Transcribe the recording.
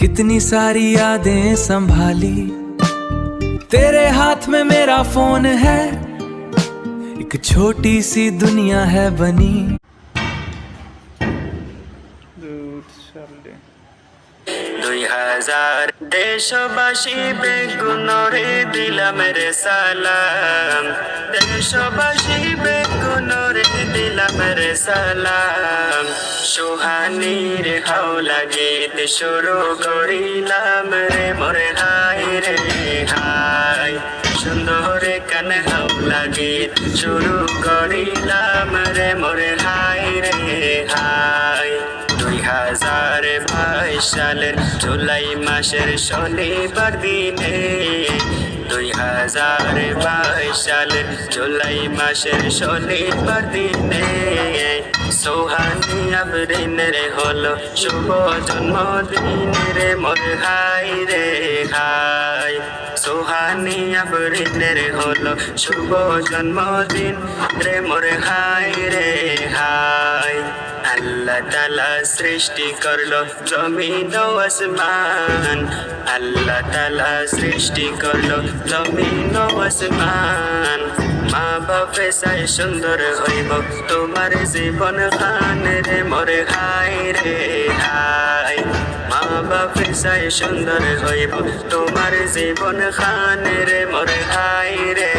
कितनी सारी यादें संभाली, तेरे हाथ में मेरा फोन है, एक छोटी सी दुनिया है बनी। দুই হাজার দেশবাসী বেগুনরে দিলাম রে সালাম, দেশবাসী বেগুনরে দিলাম রে সালাম। সুহানির হাওলা গীত শুরু করিলাম রে মোরে হাই রে হাই, সুন্দর কান হাওলা গীত শুরু করিলাম রে মোরে হাই রে হাই। 2022 সালের জুলাই মাসের শনিবার দিনে, 2022 সালের জুলাই মাসের শনিবার দিনে, সোহানি আফরিনের হলো শুভ জন্মদিন রে মোর হাই রে হাই। সোহানি আফরিনের হলো শুভ জন্মদিন রে মোর হাই রে হাই। আল্লাহ তাআলা সৃষ্টি করলো জমিন ও আসমান, আল্লাহ তাআলা সৃষ্টি করলো জমিন ও আসমান। মা বাপে চাই সুন্দর হইব তোমার জীবন খান রে মোর হাই রে হাই। মা বাপে চাই সুন্দর হইব তোমার জীবন খান রে মোর হাই রে।